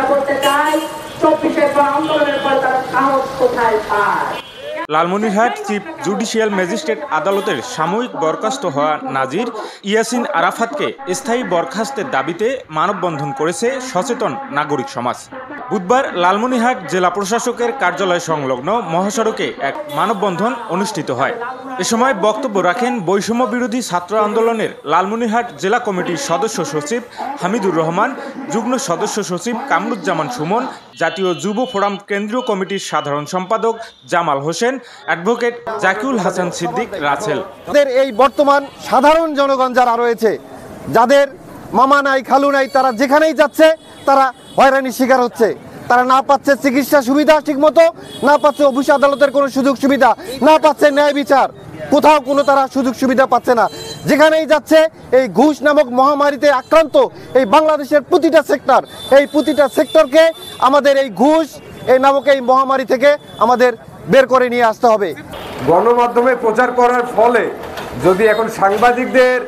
করতে চাই 24-এর আন্দোলনের পরে তারা সাহস কোথায় পায়। লালমনিরহাট চিফ জুডিশিয়াল ম্যাজিস্ট্রেট আদালতের সাময়িক বরখাস্ত হওয়া নাজির ইয়াসিন আরাফাতকে স্থায়ী বরখাস্তের দাবিতে মানববন্ধন করেছে সচেতন নাগরিক সমাজ। বুধবার লালমনিরহাট জেলা প্রশাসকের কার্যালয় সংলগ্ন মহাসড়কে এক মানববন্ধন অনুষ্ঠিত হয়। এ সময় বক্তব্য রাখেন বৈষম্য বিরোধী ছাত্র আন্দোলনের লালমনিরহাট জেলা কমিটির সদস্য সচিব হামিদুর রহমান, যুগ্ম সদস্য সচিব কামরুজ্জামান সুমন, জাতীয় যুব ফোরাম কেন্দ্রীয় কমিটির সাধারণ সম্পাদক জামাল হোসেন, অ্যাডভোকেট জাকিউল হাসান সিদ্দিক রাছেল। এই বর্তমান সাধারণ জনগণ যারা রয়েছে, যাদের মামা নাই খালু নাই, তারা যেখানেই যাচ্ছে তারা হয়রানির শিকার হচ্ছে। তারা না পাচ্ছে চিকিৎসা সুবিধা ঠিকমতো, না পাচ্ছে অফিস আদালতের কোনো সুযোগ সুবিধা, না পাচ্ছে ন্যায় বিচার, কোথাও কোনো তারা সুযোগ সুবিধা পাচ্ছে না। যেখানেই যাচ্ছে এই ঘুষ নামক মহামারীতে আক্রান্ত এই বাংলাদেশের প্রতিটা সেক্টর, এই প্রতিটা সেক্টরকে আমাদের এই ঘুষ এই নামক এই মহামারী থেকে আমাদের বের করে নিয়ে আসতে হবে। গণমাধ্যমে প্রচার করার ফলে যদি এখন সাংবাদিকদের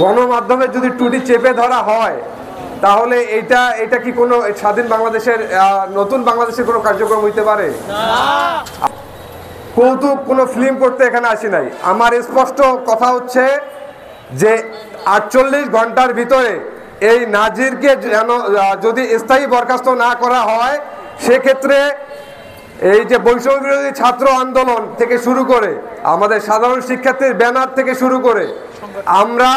গণমাধ্যমে যদি টুটি চেপে ধরা হয়, তাহলে এটা কি কোনো স্বাধীন বাংলাদেশের নতুন বাংলাদেশের কোনো কার্যক্রম হইতে পারে? কৌতুক কোনো ফিল্ম করতে এখানে আসি নাই। আমার স্পষ্ট কথা হচ্ছে যে 48 ঘন্টার ভিতরে এই নাজিরকে যেন যদি স্থায়ী বরখাস্ত না করা হয়, সেক্ষেত্রে এই যে বৈষম্য বিরোধী ছাত্র আন্দোলন থেকে শুরু করে আমাদের সাধারণ শিক্ষার্থীর ব্যানার থেকে শুরু করে আমরা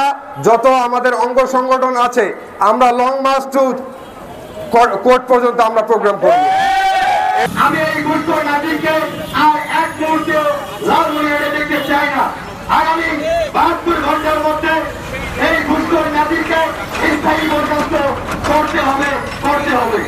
যত আমাদের অঙ্গ সংগঠন আছে, আমরা লং মার্চ টু কোর্ট পর্যন্ত আমরা প্রোগ্রাম করব। আমি এই ঘুষ নাজিরকে আর এক মুহূর্তে লালমনিরহাটে দেখতে চাই না। আগামী 72 ঘন্টার মধ্যে এই ঘুষ নাজিরকে স্থায়ী বরখাস্ত করতে হবে।